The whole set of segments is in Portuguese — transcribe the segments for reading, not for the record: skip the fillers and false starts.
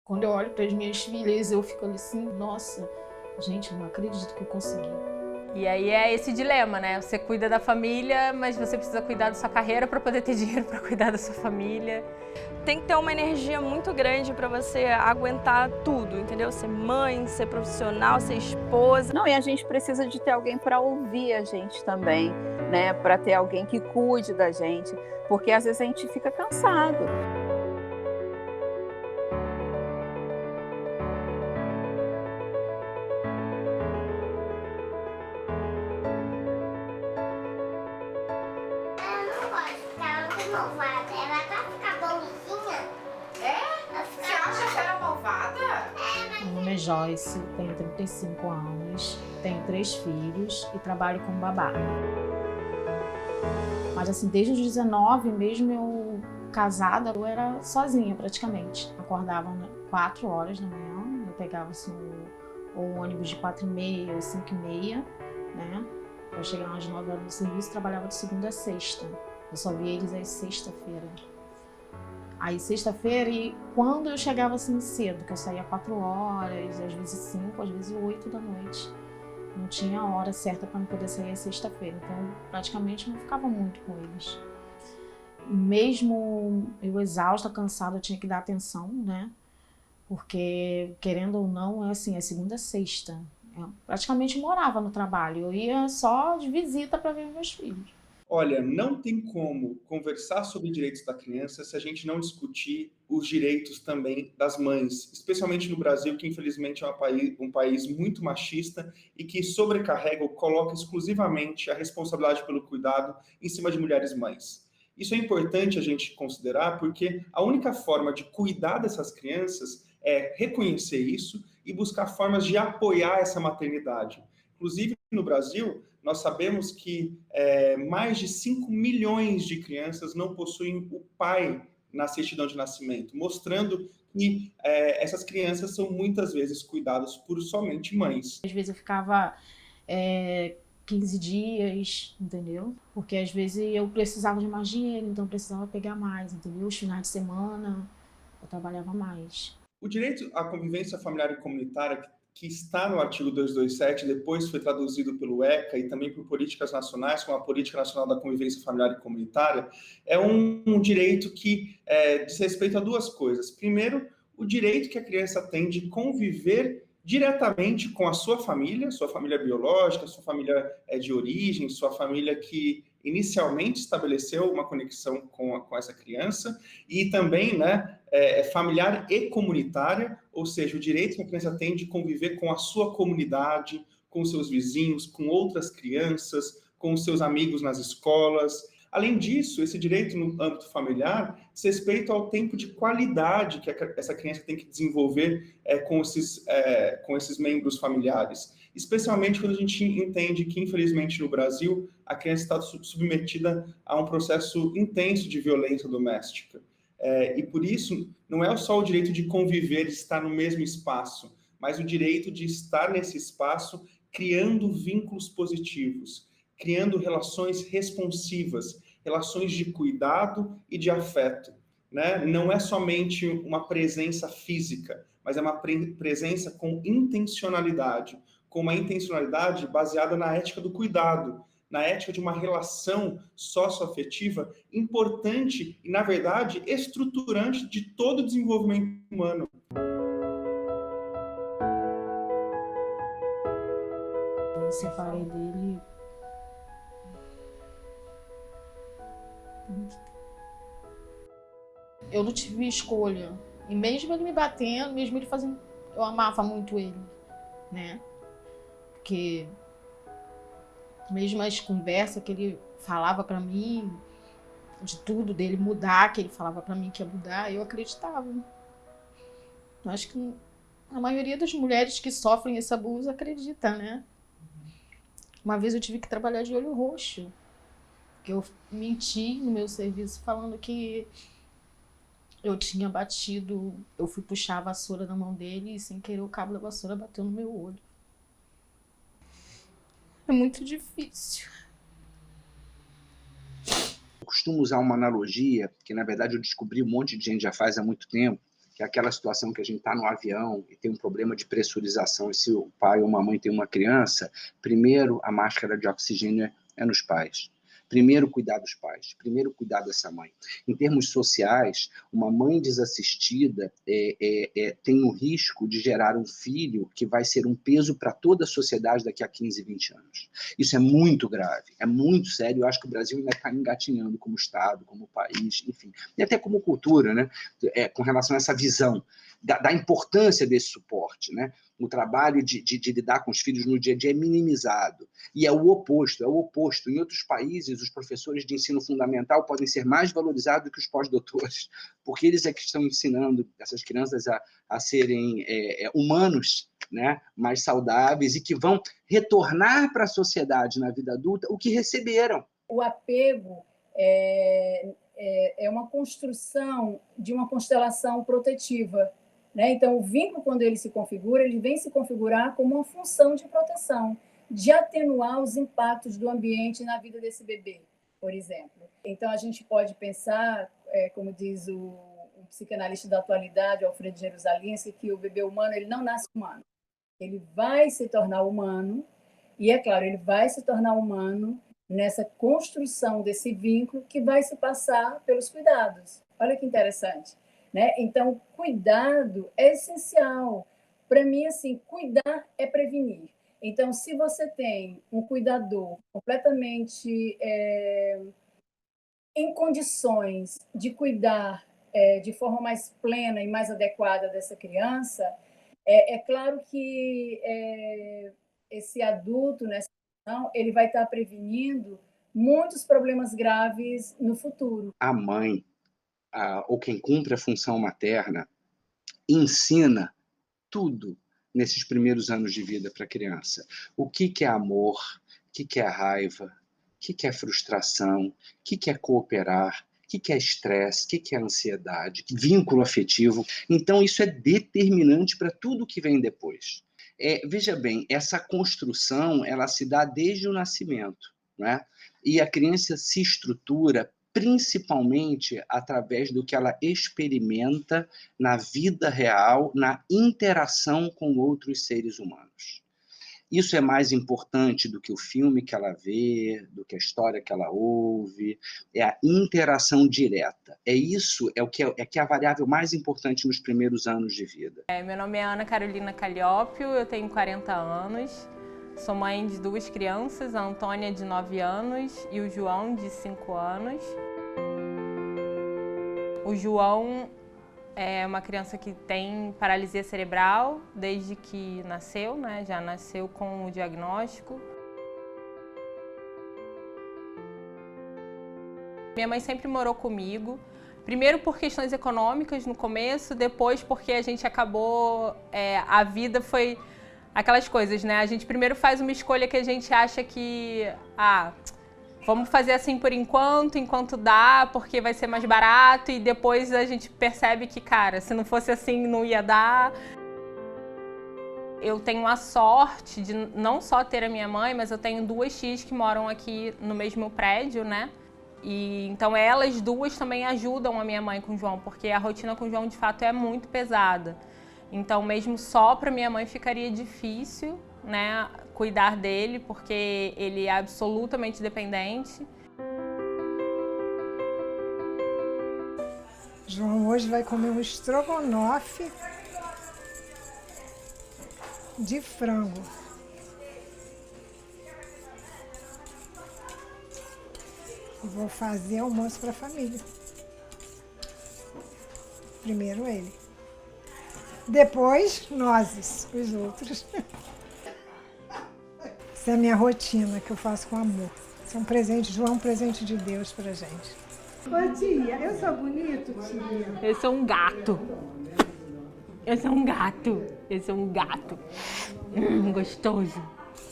Quando eu olho para as minhas filhas, eu fico assim, nossa, gente, eu não acredito que eu consegui. E aí é esse dilema, né? Você cuida da família, mas você precisa cuidar da sua carreira para poder ter dinheiro para cuidar da sua família. Tem que ter uma energia muito grande para você aguentar tudo, entendeu? Ser mãe, ser profissional, ser esposa. Não, e a gente precisa de ter alguém para ouvir a gente também, né? Para ter alguém que cuide da gente, porque às vezes a gente fica cansado. Malvada, ela vai ficar bonzinha. Você acha que era malvada? Meu nome é Joyce, tenho 35 anos, tenho 3 filhos e trabalho como babá. Mas assim, desde os 19, mesmo eu casada, eu era sozinha praticamente. Acordava 4 horas da manhã, eu pegava assim, o ônibus de 4h30 ou 5h30, né? Eu chegava às 9 horas no serviço, trabalhava de segunda a sexta. Eu só via eles às sexta-feira. Aí sexta-feira, e quando eu chegava assim cedo, que eu saía 4 horas, às vezes 5, às vezes 8 da noite. Não tinha hora certa para não poder sair às sexta-feira, então praticamente não ficava muito com eles. Mesmo eu exausta, cansada, eu tinha que dar atenção, né? Porque, querendo ou não, é assim, é segunda a sexta. Eu praticamente morava no trabalho, eu ia só de visita para ver meus filhos. Olha, não tem como conversar sobre direitos da criança se a gente não discutir os direitos também das mães, especialmente no Brasil, que infelizmente é um país muito machista e que sobrecarrega ou coloca exclusivamente a responsabilidade pelo cuidado em cima de mulheres mães. Isso é importante a gente considerar porque a única forma de cuidar dessas crianças é reconhecer isso e buscar formas de apoiar essa maternidade. Inclusive, no Brasil, nós sabemos que mais de 5 milhões de crianças não possuem o pai na certidão de nascimento, mostrando que essas crianças são muitas vezes cuidadas por somente mães. Às vezes eu ficava 15 dias, entendeu? Porque às vezes eu precisava de mais dinheiro, então eu precisava pegar mais, entendeu? Os finais de semana eu trabalhava mais. O direito à convivência familiar e comunitária, que está no artigo 227, depois foi traduzido pelo ECA e também por políticas nacionais, como a Política Nacional da Convivência Familiar e Comunitária, é um direito que diz respeito a duas coisas. Primeiro, o direito que a criança tem de conviver diretamente com a sua família biológica, sua família de origem, sua família que inicialmente estabeleceu uma conexão com essa criança, e também, né, familiar e comunitária, ou seja, o direito que a criança tem de conviver com a sua comunidade, com seus vizinhos, com outras crianças, com os seus amigos nas escolas. Além disso, esse direito no âmbito familiar diz respeito ao tempo de qualidade que essa criança tem que desenvolver com esses membros familiares. Especialmente quando a gente entende que, infelizmente, no Brasil, a criança está submetida a um processo intenso de violência doméstica. E por isso, não é só o direito de conviver, de estar no mesmo espaço, mas o direito de estar nesse espaço criando vínculos positivos, criando relações responsivas, relações de cuidado e de afeto. Né? Não é somente uma presença física, mas é uma presença com intencionalidade, com uma intencionalidade baseada na ética do cuidado, na ética de uma relação socioafetiva importante e, na verdade, estruturante de todo o desenvolvimento humano. Eu me separei dele. Eu não tive escolha. E mesmo ele me batendo, mesmo ele fazendo. Eu amava muito ele, né? Porque mesmo as conversas que ele falava pra mim, de tudo dele mudar, que ele falava pra mim que ia mudar, eu acreditava. Eu acho que a maioria das mulheres que sofrem esse abuso acredita, né? Uma vez eu tive que trabalhar de olho roxo, porque eu menti no meu serviço falando que eu tinha batido, eu fui puxar a vassoura na mão dele e sem querer o cabo da vassoura bateu no meu olho. É muito difícil. Eu costumo usar uma analogia, que na verdade eu descobri um monte de gente já faz há muito tempo, que é aquela situação que a gente está no avião e tem um problema de pressurização, e se o pai ou uma mãe tem uma criança, primeiro a máscara de oxigênio é nos pais. Primeiro cuidar dos pais, primeiro cuidar dessa mãe. Em termos sociais, uma mãe desassistida tem o risco de gerar um filho que vai ser um peso para toda a sociedade daqui a 15, 20 anos. Isso é muito grave, é muito sério. Eu acho que o Brasil ainda está engatinhando como Estado, como país, enfim, e até como cultura, né? Com relação a essa visão da importância desse suporte, né? O trabalho de lidar com os filhos no dia a dia é minimizado. E é o oposto, Em outros países, os professores de ensino fundamental podem ser mais valorizados que os pós-doutores, porque eles é que estão ensinando essas crianças a serem humanos, né? Mais saudáveis, e que vão retornar para a sociedade na vida adulta o que receberam. O apego é uma construção de uma constelação protetiva, né? Então, o vínculo, quando ele se configura, ele vem se configurar como uma função de proteção, de atenuar os impactos do ambiente na vida desse bebê, por exemplo. Então, a gente pode pensar, como diz o psicanalista da atualidade, Alfredo Jerusalinski, que o bebê humano ele não nasce humano. Ele vai se tornar humano, e, é claro, ele vai se tornar humano nessa construção desse vínculo que vai se passar pelos cuidados. Olha que interessante. Né? Então, cuidado é essencial. Para mim, assim, cuidar é prevenir. Então, se você tem um cuidador completamente em condições de cuidar de forma mais plena e mais adequada dessa criança, é claro que esse adulto, nessa situação, ele vai estar prevenindo muitos problemas graves no futuro. A mãe, ou quem cumpre a função materna, ensina tudo nesses primeiros anos de vida para a criança. O que é amor, o que é raiva, o que é frustração, o que é cooperar, o que é estresse, o que é ansiedade, vínculo afetivo. Então, isso é determinante para tudo que vem depois. Veja bem, essa construção ela se dá desde o nascimento, né? E a criança se estrutura principalmente através do que ela experimenta na vida real, na interação com outros seres humanos. Isso é mais importante do que o filme que ela vê, do que a história que ela ouve, é a interação direta. Isso que é a variável mais importante nos primeiros anos de vida. Meu nome é Ana Carolina Caliópio, eu tenho 40 anos, sou mãe de 2 crianças, a Antônia de 9 anos e o João de 5 anos. O João é uma criança que tem paralisia cerebral desde que nasceu, né? Já nasceu com o diagnóstico. Minha mãe sempre morou comigo, primeiro por questões econômicas no começo, depois porque a gente acabou, a vida foi aquelas coisas, né? A gente primeiro faz uma escolha que a gente acha que, vamos fazer assim por enquanto dá, porque vai ser mais barato, e depois a gente percebe que, cara, se não fosse assim, não ia dar. Eu tenho a sorte de não só ter a minha mãe, mas eu tenho 2 tias que moram aqui no mesmo prédio, né? E então elas 2 também ajudam a minha mãe com o João, porque a rotina com o João, de fato, é muito pesada. Então, mesmo só para minha mãe ficaria difícil, né, cuidar dele, porque ele é absolutamente dependente. João hoje vai comer um estrogonofe de frango. E vou fazer almoço para a família. Primeiro ele. Depois, nós, os outros. Essa é a minha rotina que eu faço com amor. Isso é um presente, João, um presente de Deus pra gente. Ô tia, eu sou bonito, tia? Eu sou um gato. Esse é um gato. Gostoso.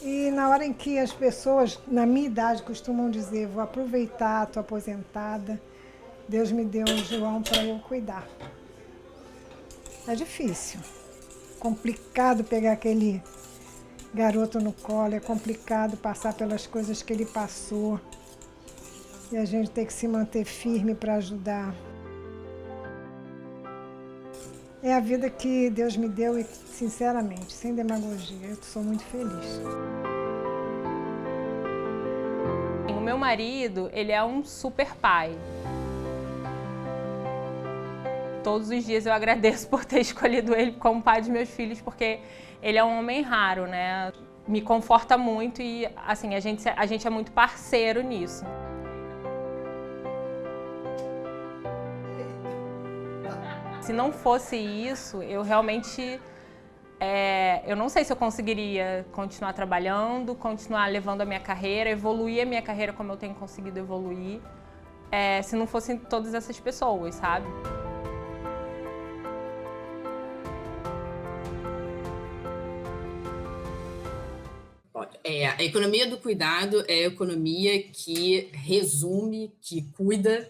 E na hora em que as pessoas, na minha idade, costumam dizer, vou aproveitar, tô aposentada, Deus me deu o João para eu cuidar. É difícil. Complicado pegar aquele garoto no colo, é complicado passar pelas coisas que ele passou. E a gente tem que se manter firme para ajudar. É a vida que Deus me deu e, sinceramente, sem demagogia, eu sou muito feliz. O meu marido, ele é um super pai. Todos os dias eu agradeço por ter escolhido ele como pai dos meus filhos, porque ele é um homem raro, né? Me conforta muito e, assim, a gente é muito parceiro nisso. Se não fosse isso, eu realmente... eu não sei se eu conseguiria continuar trabalhando, continuar levando a minha carreira, evoluir a minha carreira como eu tenho conseguido evoluir, se não fossem todas essas pessoas, sabe? A economia do cuidado é a economia que resume, que cuida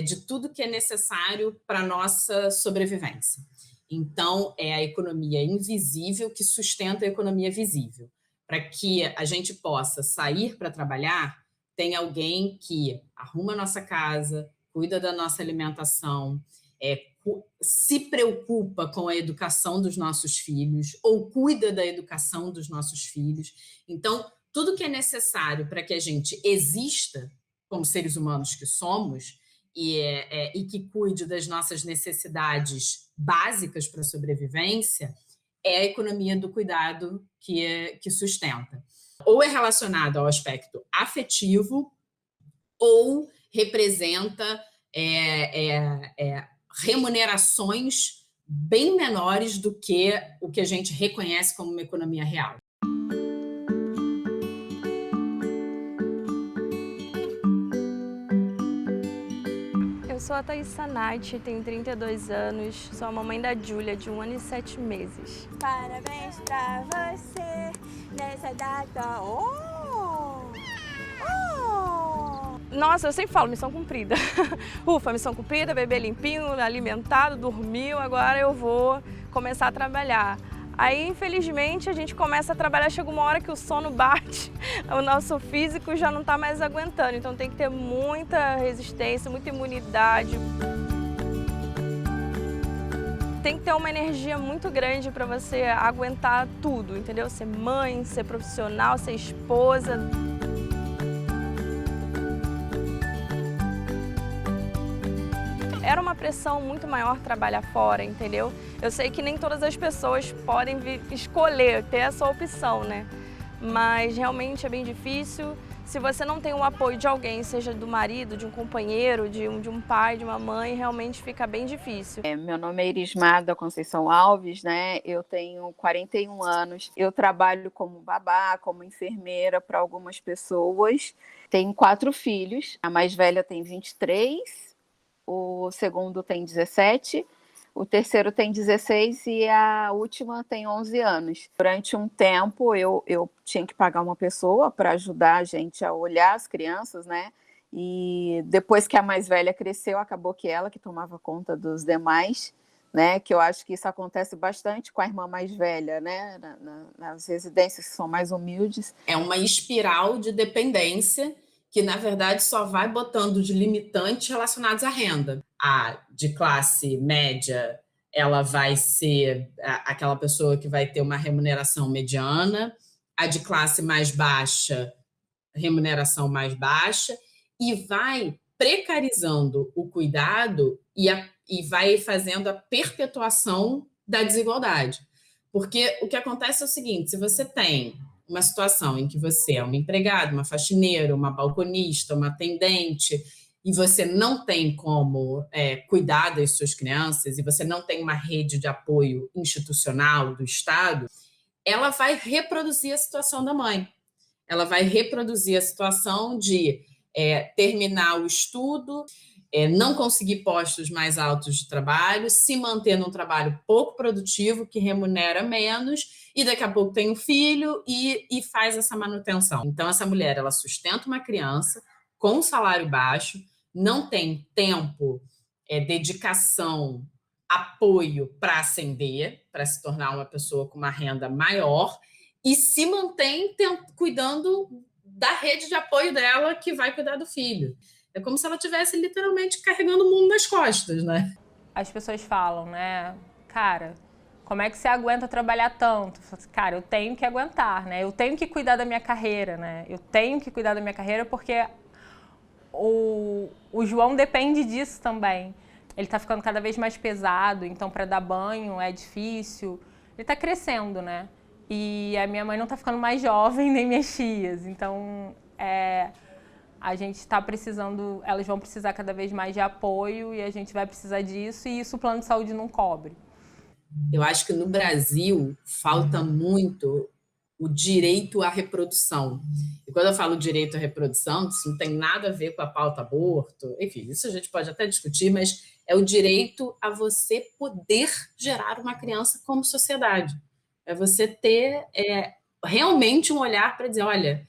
de tudo que é necessário para a nossa sobrevivência. Então, é a economia invisível que sustenta a economia visível. Para que a gente possa sair para trabalhar, tem alguém que arruma a nossa casa, cuida da nossa alimentação, se preocupa com a educação dos nossos filhos ou cuida da educação dos nossos filhos. Então, tudo que é necessário para que a gente exista como seres humanos que somos e que cuide das nossas necessidades básicas para a sobrevivência é a economia do cuidado que sustenta. Ou é relacionado ao aspecto afetivo ou representa remunerações bem menores do que o que a gente reconhece como uma economia real. Eu sou a Thaís Sanati, tenho 32 anos, sou a mamãe da Júlia, de 1 ano e 7 meses. Parabéns pra você nessa data. Nossa, eu sempre falo missão cumprida. Ufa, missão cumprida, bebê limpinho, alimentado, dormiu, agora eu vou começar a trabalhar. Aí, infelizmente, a gente começa a trabalhar, chega uma hora que o sono bate, o nosso físico já não está mais aguentando, então tem que ter muita resistência, muita imunidade. Tem que ter uma energia muito grande para você aguentar tudo, entendeu? Ser mãe, ser profissional, ser esposa. Era uma pressão muito maior trabalhar fora, entendeu? Eu sei que nem todas as pessoas podem escolher, ter essa opção, né? Mas realmente é bem difícil. Se você não tem o apoio de alguém, seja do marido, de um companheiro, de um pai, de uma mãe, realmente fica bem difícil. Meu nome é Irismada Conceição Alves, né? Eu tenho 41 anos. Eu trabalho como babá, como enfermeira para algumas pessoas. Tenho 4 filhos. A mais velha tem 23. O segundo tem 17, o terceiro tem 16 e a última tem 11 anos. Durante um tempo eu tinha que pagar uma pessoa para ajudar a gente a olhar as crianças, né? E depois que a mais velha cresceu, acabou que ela que tomava conta dos demais, né? Que eu acho que isso acontece bastante com a irmã mais velha, né? Nas residências que são mais humildes. É uma espiral de dependência que, na verdade, só vai botando de limitantes relacionados à renda. A de classe média, ela vai ser aquela pessoa que vai ter uma remuneração mediana, a de classe mais baixa, remuneração mais baixa, e vai precarizando o cuidado e vai fazendo a perpetuação da desigualdade. Porque o que acontece é o seguinte, se você tem uma situação em que você é uma empregada, uma faxineira, uma balconista, uma atendente, e você não tem como cuidar das suas crianças, e você não tem uma rede de apoio institucional do Estado, ela vai reproduzir a situação da mãe. Ela vai reproduzir a situação de terminar o estudo, não conseguir postos mais altos de trabalho, se manter num trabalho pouco produtivo, que remunera menos, e daqui a pouco tem um filho e faz essa manutenção. Então, essa mulher, ela sustenta uma criança com um salário baixo, não tem tempo, dedicação, apoio para ascender, para se tornar uma pessoa com uma renda maior, e se mantém cuidando da rede de apoio dela, que vai cuidar do filho. É como se ela estivesse literalmente carregando o mundo nas costas, né? As pessoas falam, né? cara, como é que você aguenta trabalhar tanto? Eu falei assim, cara, eu tenho que aguentar, né? Eu tenho que cuidar da minha carreira, né? Eu tenho que cuidar da minha carreira porque o João depende disso também. Ele tá ficando cada vez mais pesado, então para dar banho é difícil. Ele tá crescendo, né? E a minha mãe não tá ficando mais jovem, nem minhas tias. Então, a gente está precisando, elas vão precisar cada vez mais de apoio e a gente vai precisar disso, e isso o plano de saúde não cobre. Eu acho que no Brasil falta muito o direito à reprodução. E quando eu falo direito à reprodução, isso não tem nada a ver com a pauta aborto, enfim, isso a gente pode até discutir, mas é o direito a você poder gerar uma criança como sociedade. É você ter realmente um olhar para dizer, olha,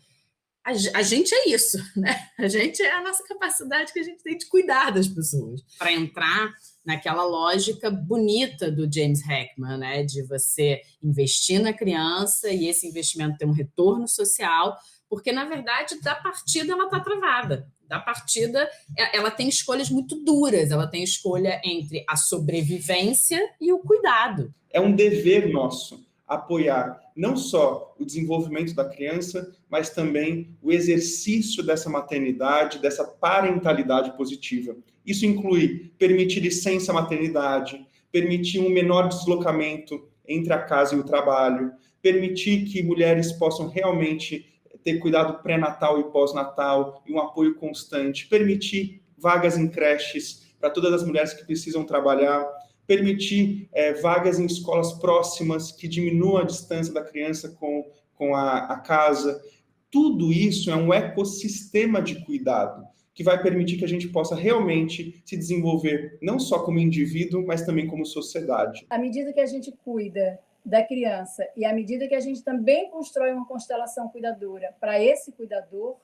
a gente é isso, né? A gente é a nossa capacidade que a gente tem de cuidar das pessoas. Para entrar naquela lógica bonita do James Heckman, né? De você investir na criança e esse investimento ter um retorno social, porque, na verdade, da partida ela está travada. Da partida, ela tem escolhas muito duras, ela tem escolha entre a sobrevivência e o cuidado. É um dever nosso apoiar não só o desenvolvimento da criança, mas também o exercício dessa maternidade, dessa parentalidade positiva. Isso inclui permitir licença maternidade, permitir um menor deslocamento entre a casa e o trabalho, permitir que mulheres possam realmente ter cuidado pré-natal e pós-natal e um apoio constante, permitir vagas em creches para todas as mulheres que precisam trabalhar, permitir vagas em escolas próximas que diminuam a distância da criança com a casa. Tudo isso é um ecossistema de cuidado que vai permitir que a gente possa realmente se desenvolver não só como indivíduo, mas também como sociedade. À medida que a gente cuida da criança e à medida que a gente também constrói uma constelação cuidadora para esse cuidador,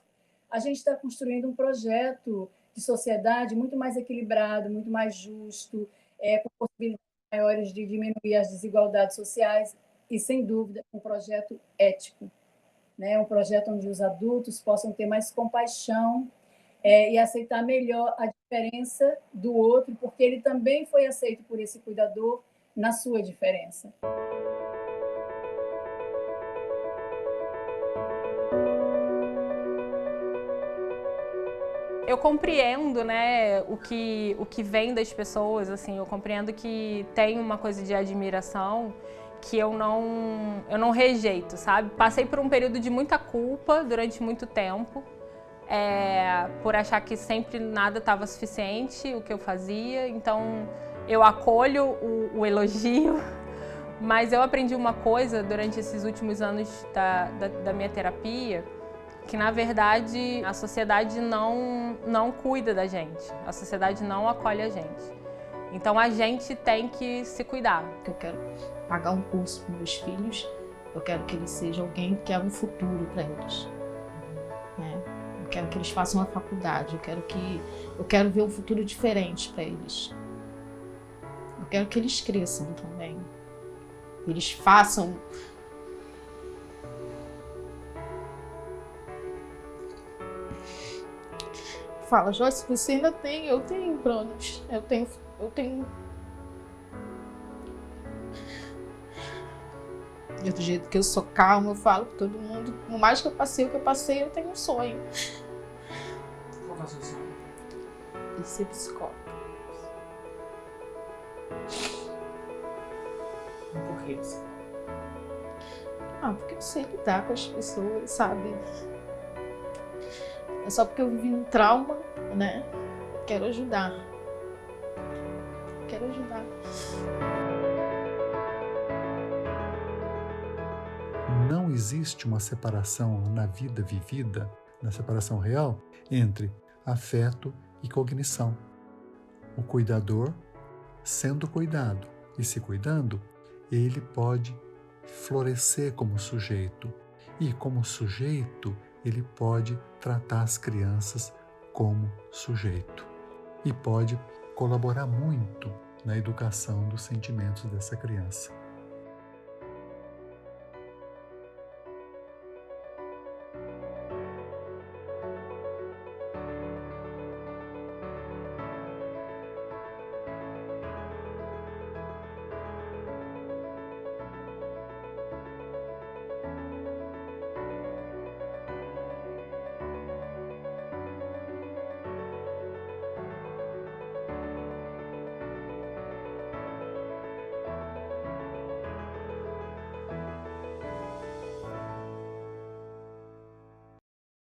a gente está construindo um projeto de sociedade muito mais equilibrado, muito mais justo, com possibilidades maiores de diminuir as desigualdades sociais e, sem dúvida, um projeto ético, né? Um projeto onde os adultos possam ter mais compaixão e aceitar melhor a diferença do outro, porque ele também foi aceito por esse cuidador na sua diferença. Eu compreendo, né, o que vem das pessoas, assim, eu compreendo que tem uma coisa de admiração que eu não rejeito, sabe? Passei por um período de muita culpa durante muito tempo, por achar que sempre nada estava suficiente, o que eu fazia, então eu acolho o elogio, mas eu aprendi uma coisa durante esses últimos anos da minha terapia, que, na verdade, a sociedade não cuida da gente, a sociedade não acolhe a gente. Então, a gente tem que se cuidar. Eu quero pagar um curso para meus filhos, eu quero que eles sejam alguém que é um futuro para eles. Né? Eu quero que eles façam uma faculdade, eu quero ver um futuro diferente para eles. Eu quero que eles cresçam também. Eles façam... Fala, Joyce, você ainda tem, eu tenho planos, eu tenho. E do jeito que eu sou calma, eu falo pra todo mundo, por mais que eu passei o que eu passei, eu tenho um sonho. Qual é o seu sonho? De ser psicóloga. Por que isso? Porque eu sei lidar com as pessoas, sabe? É só porque eu vivi um trauma, né? Quero ajudar. Quero ajudar. Não existe uma separação na vida vivida, na separação real, entre afeto e cognição. O cuidador, sendo cuidado e se cuidando, ele pode florescer como sujeito. E como sujeito, ele pode tratar as crianças como sujeito e pode colaborar muito na educação dos sentimentos dessa criança.